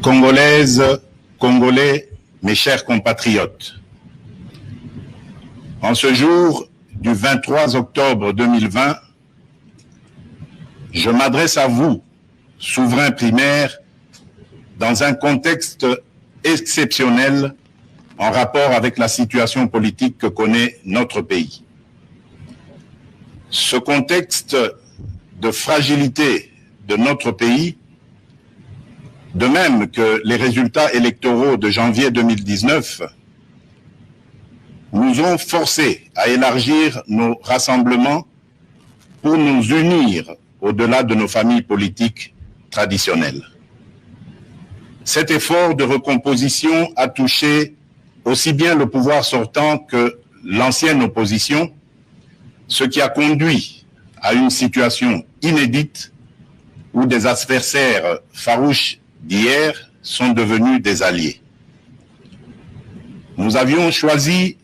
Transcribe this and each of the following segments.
Congolaises, Congolais, mes chers compatriotes, en ce jour du 23 octobre 2020, je m'adresse à vous, souverains primaires, dans un contexte exceptionnel en rapport avec la situation politique que connaît notre pays. Ce contexte de fragilité de notre pays, de même que les résultats électoraux de janvier 2019, nous ont forcés à élargir nos rassemblements pour nous unir au-delà de nos familles politiques traditionnelles. Cet effort de recomposition a touché aussi bien le pouvoir sortant que l'ancienne opposition, ce qui a conduit à une situation inédite où des adversaires farouches d'hier sont devenus des alliés. Nous avions choisi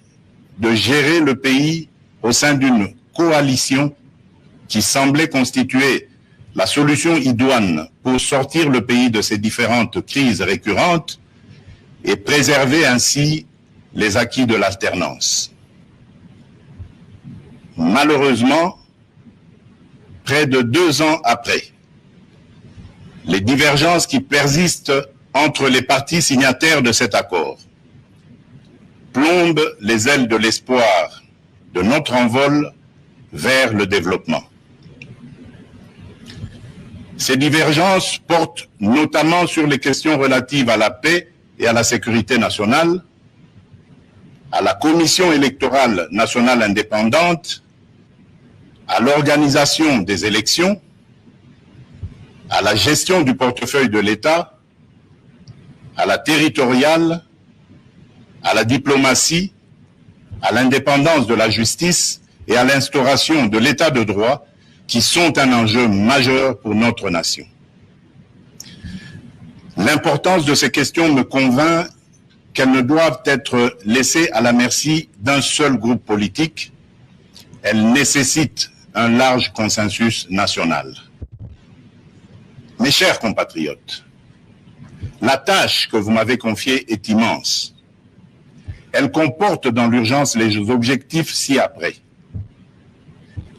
de gérer le pays au sein d'une coalition qui semblait constituer la solution idoine pour sortir le pays de ces différentes crises récurrentes et préserver ainsi les acquis de l'alternance. Malheureusement, près de 2 ans après, les divergences qui persistent entre les parties signataires de cet accord plombent les ailes de l'espoir de notre envol vers le développement. Ces divergences portent notamment sur les questions relatives à la paix et à la sécurité nationale, à la Commission électorale nationale indépendante, à l'organisation des élections, à la gestion du portefeuille de l'État, à la territoriale, à la diplomatie, à l'indépendance de la justice et à l'instauration de l'État de droit qui sont un enjeu majeur pour notre nation. L'importance de ces questions me convainc qu'elles ne doivent être laissées à la merci d'un seul groupe politique. Elles nécessitent un large consensus national. Mes chers compatriotes, la tâche que vous m'avez confiée est immense. Elle comporte dans l'urgence les objectifs ci-après.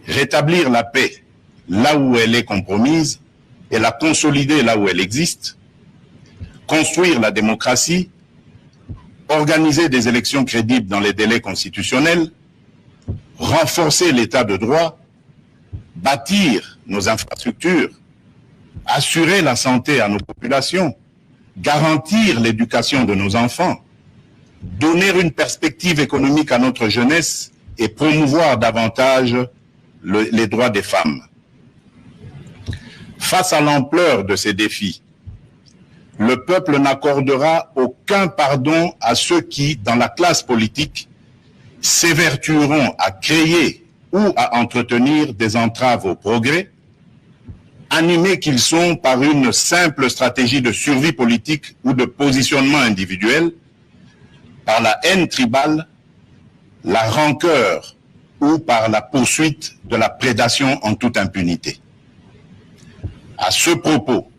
Rétablir la paix là où elle est compromise et la consolider là où elle existe, construire la démocratie, organiser des élections crédibles dans les délais constitutionnels, renforcer l'état de droit, bâtir nos infrastructures, assurer la santé à nos populations, garantir l'éducation de nos enfants, donner une perspective économique à notre jeunesse et promouvoir davantage les droits des femmes. Face à l'ampleur de ces défis, le peuple n'accordera aucun pardon à ceux qui, dans la classe politique, s'évertueront à créer ou à entretenir des entraves au progrès, animés qu'ils sont par une simple stratégie de survie politique ou de positionnement individuel, par la haine tribale, la rancœur ou par la poursuite de la prédation en toute impunité. À ce propos,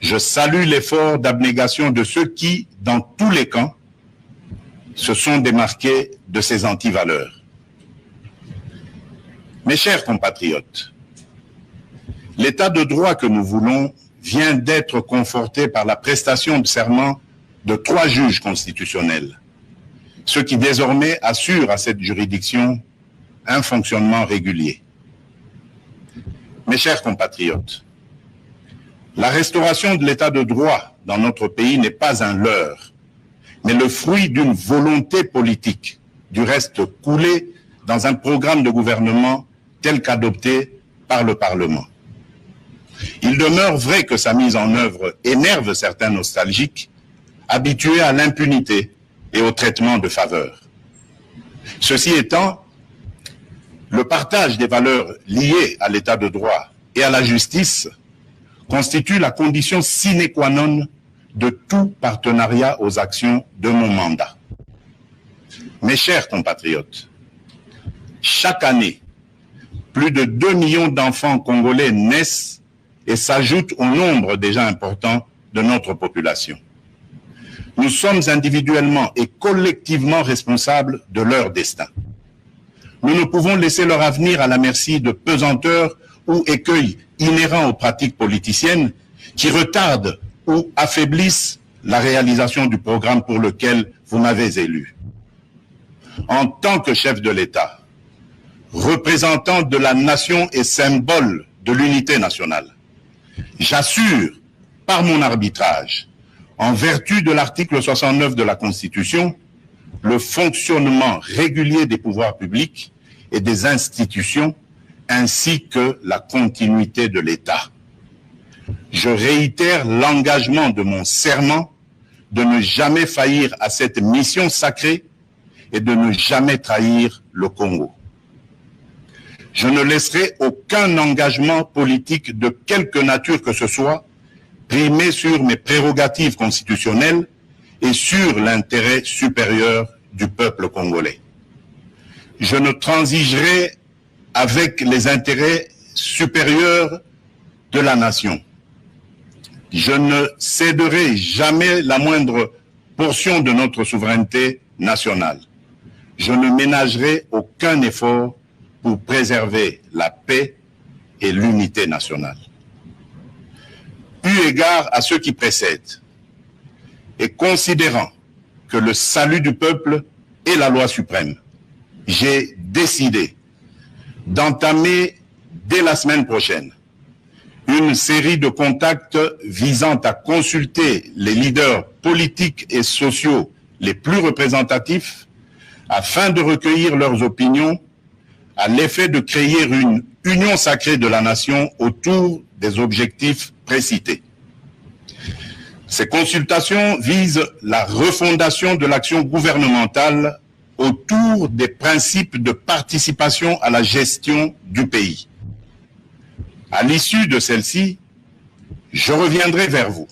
je salue l'effort d'abnégation de ceux qui, dans tous les camps, se sont démarqués de ces antivaleurs. Mes chers compatriotes, l'état de droit que nous voulons vient d'être conforté par la prestation de serment de 3 juges constitutionnels, ce qui désormais assure à cette juridiction un fonctionnement régulier. Mes chers compatriotes, la restauration de l'état de droit dans notre pays n'est pas un leurre, mais le fruit d'une volonté politique, du reste coulée dans un programme de gouvernement tel qu'adopté par le Parlement. Il demeure vrai que sa mise en œuvre énerve certains nostalgiques, habitués à l'impunité et au traitement de faveur. Ceci étant, le partage des valeurs liées à l'état de droit et à la justice constitue la condition sine qua non de tout partenariat aux actions de mon mandat. Mes chers compatriotes, chaque année, plus de 2 millions d'enfants congolais naissent et s'ajoutent au nombre déjà important de notre population. Nous sommes individuellement et collectivement responsables de leur destin. Nous ne pouvons laisser leur avenir à la merci de pesanteurs ou écueils inhérents aux pratiques politiciennes qui retardent ou affaiblissent la réalisation du programme pour lequel vous m'avez élu. En tant que chef de l'État, représentant de la nation et symbole de l'unité nationale, j'assure par mon arbitrage, en vertu de l'article 69 de la Constitution, le fonctionnement régulier des pouvoirs publics et des institutions, ainsi que la continuité de l'État. Je réitère l'engagement de mon serment de ne jamais faillir à cette mission sacrée et de ne jamais trahir le Congo. Je ne laisserai aucun engagement politique de quelque nature que ce soit primer sur mes prérogatives constitutionnelles et sur l'intérêt supérieur du peuple congolais. Je ne transigerai avec les intérêts supérieurs de la nation. Je ne céderai jamais la moindre portion de notre souveraineté nationale. Je ne ménagerai aucun effort pour préserver la paix et l'unité nationale. Eu égard à ceux qui précèdent, et considérant que le salut du peuple est la loi suprême, j'ai décidé d'entamer dès la semaine prochaine une série de contacts visant à consulter les leaders politiques et sociaux les plus représentatifs afin de recueillir leurs opinions à l'effet de créer une union sacrée de la nation autour des objectifs précités. Ces consultations visent la refondation de l'action gouvernementale autour des principes de participation à la gestion du pays. À l'issue de celle-ci, je reviendrai vers vous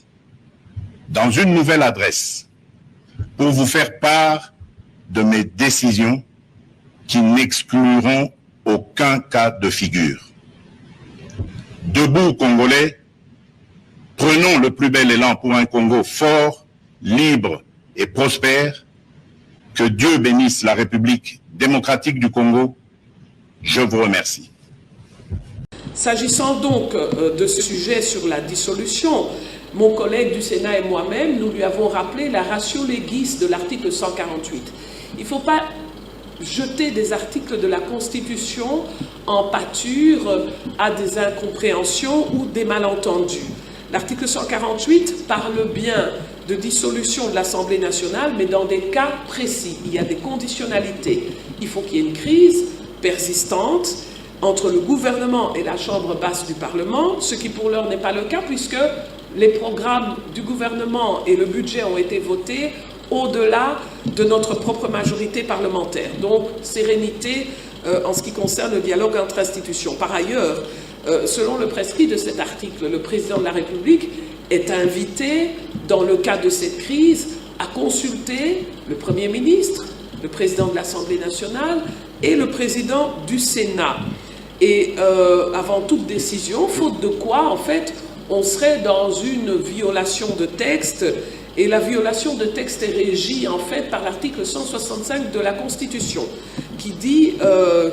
dans une nouvelle adresse pour vous faire part de mes décisions qui n'excluront aucun cas de figure. Debout, Congolais, prenons le plus bel élan pour un Congo fort, libre et prospère. Que Dieu bénisse la République démocratique du Congo. Je vous remercie. S'agissant donc de ce sujet sur la dissolution, mon collègue du Sénat et moi-même, nous lui avons rappelé la ratio legis de l'article 148. Il ne faut pas jeter des articles de la Constitution en pâture à des incompréhensions ou des malentendus. L'article 148 parle bien de dissolution de l'Assemblée nationale, mais dans des cas précis. Il y a des conditionnalités. Il faut qu'il y ait une crise persistante entre le gouvernement et la chambre basse du Parlement, ce qui pour l'heure n'est pas le cas puisque les programmes du gouvernement et le budget ont été votés au-delà de notre propre majorité parlementaire. Donc, sérénité en ce qui concerne le dialogue entre institutions. Par ailleurs, selon le prescrit de cet article, le président de la République est invité, dans le cas de cette crise, à consulter le Premier ministre, le président de l'Assemblée nationale et le président du Sénat. Et avant toute décision, faute de quoi, en fait, on serait dans une violation de texte. Et la violation de texte est régie, en fait, par l'article 165 de la Constitution, qui dit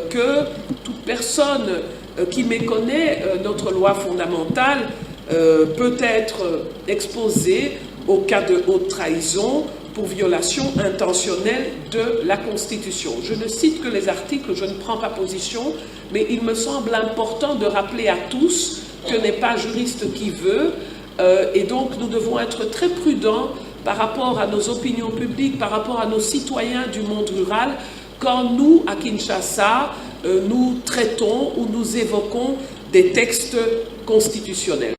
que toute personne qui méconnaît notre loi fondamentale peut être exposée au cas de haute trahison pour violation intentionnelle de la Constitution. Je ne cite que les articles, je ne prends pas position, mais il me semble important de rappeler à tous que n'est pas juriste qui veut, et donc nous devons être très prudents par rapport à nos opinions publiques, par rapport à nos citoyens du monde rural, quand nous, à Kinshasa, nous traitons ou nous évoquons des textes constitutionnels.